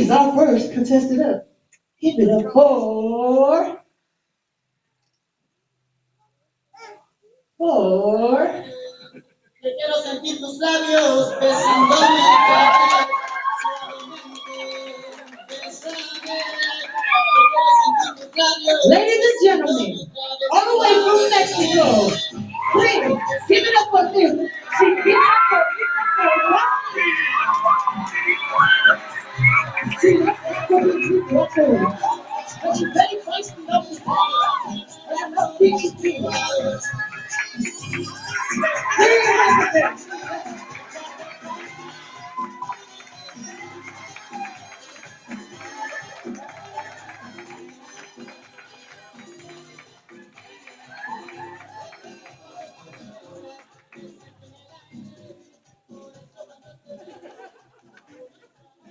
is our first contestant up. Give it up for. Te quiero sentir tus labios besándome Ladies and gentlemen, all the way from Mexico, please give it up for this. Chiquita Corita. But you very feisty enough to talk. And enough people too.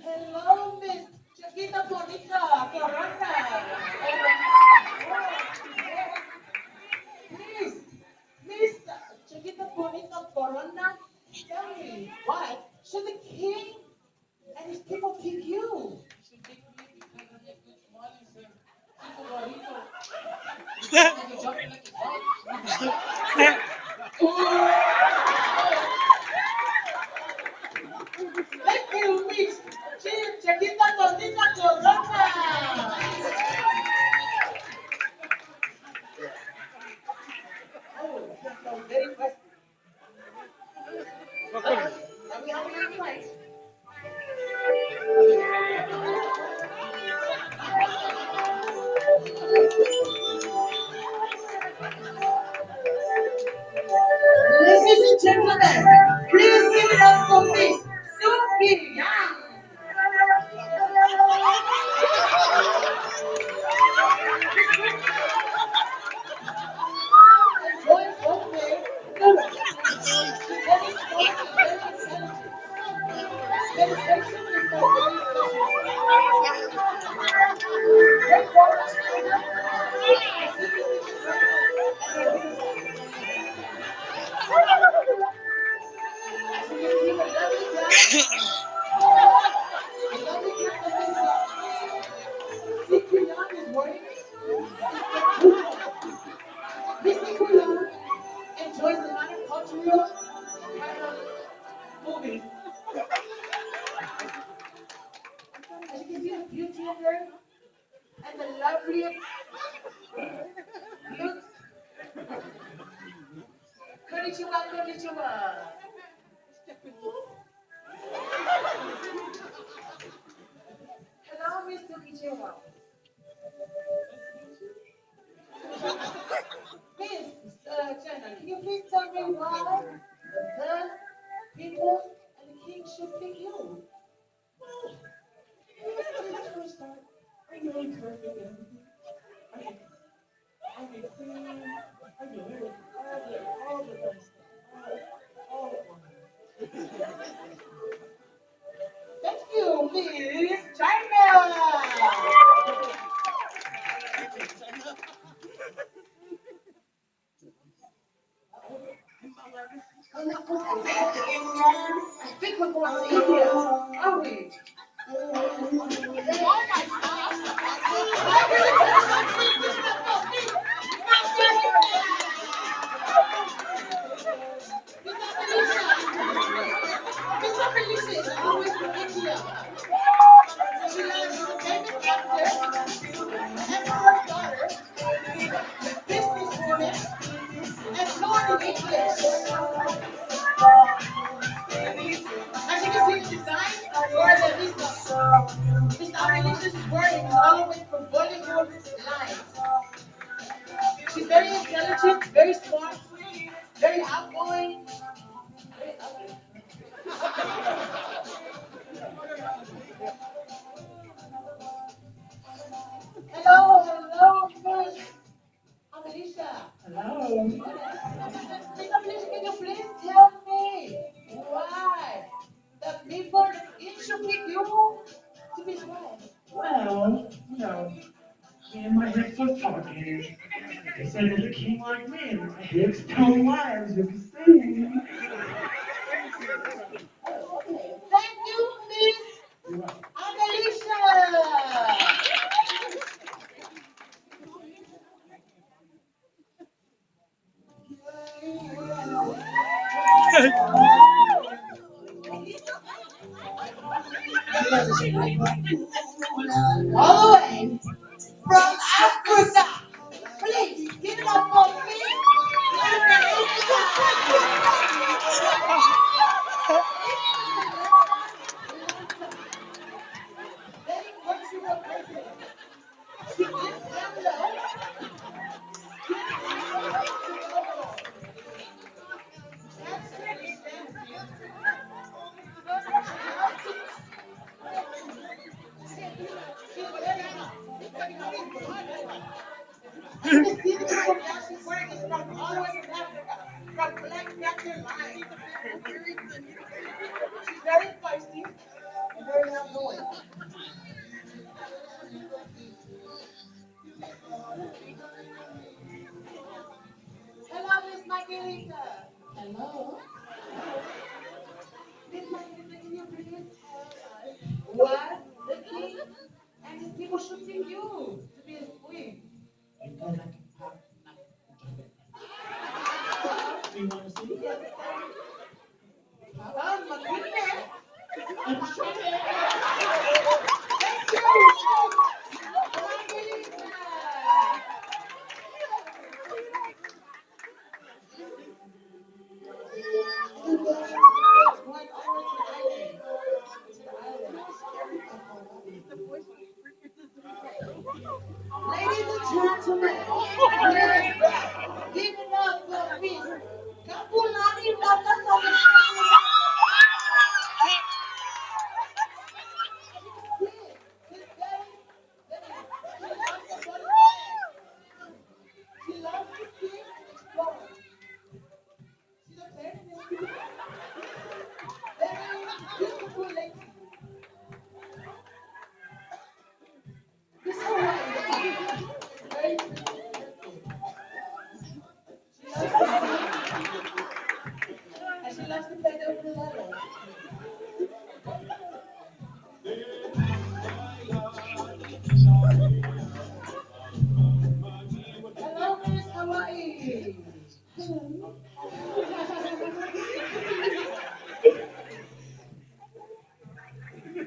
Hello, Miss Chiquita Bonita Corona. Please, Miss Chiquita Bonita Corona, tell me, why should the king and his people pick you? Should pick me because I make good money, sir. Chico Bonito. And you jumping like a dog. Thank you, Miss Chiquita Bonita Corona. Oh, so very question. Are we having any fight? Ladies and gentlemen, please give it up for Miss Suki Yang. Enjoy okay. She's very sporty, very intelligent. Dedication is so very great work. As you can see, the lovely glass, the lovely glass of Miss Suki Yang is wearing. Miss Suki Yang enjoys a lot of cultural kind of movies. As you can see, the beauty of her and the lovely looks. Konnichiwa, konnichiwa. Hello, Mr. Kichiwa. Miss Jenna, can you please tell me why the people and the king should pick you? Well, let's first start. I know I'm perfect and everything. I can, I can clean, I can do all the nice stuff. All Thank you, Miss China. I think we're going to India, are we? Miss Felicia is always from India. She loves famous actor, emperor's daughter, businesswoman, and fluent in English. As you can see, the design for the Miss Amelicious is wearing is all the way from Bollywood lines. She's very intelligent, very smart, very outgoing, very ugly. Hello, hello, Miss Amelisha. Hello. Miss Amelisha, can you please tell me why the people in should pick you to be his wife? Well, me and my hips was talking. They said there's a king like me, and my hips don't lie, as you can see. Thank you, Miss Annalisa. Because it's great. All the way from Africa. Please give it up for me. They worship a president. She gets down low. And the city that she's wearing is from all the way from Africa, from Black Panther Line. She's very feisty and very outgoing. Hello, Miss Margarita. Hello. Miss Margarita, can you please tell us what the king and his people should see you to be his queen? You go like a pop. Do you want to see? Yes, hello, my goodness. I'm sure. Thank you. Margarita. Ladies and gentlemen, give it up for me. Kapulani Rata. She loves to see and explore. She's a very beautiful lady. This is very beautiful. And she loves to play the ukulele. Hello, Miss Hawaii. Hello.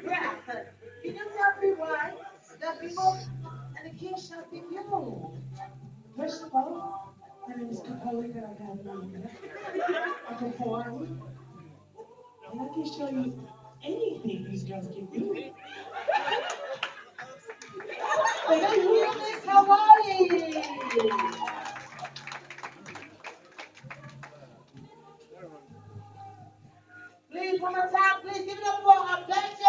Yeah. Can you tell me why the people and the king shall be you? First of all, my name is Kapolika Ragadana. I perform, and I can show you anything these girls can do. Thank you, Miss Hawaii. Please, one more time, please give it up for our best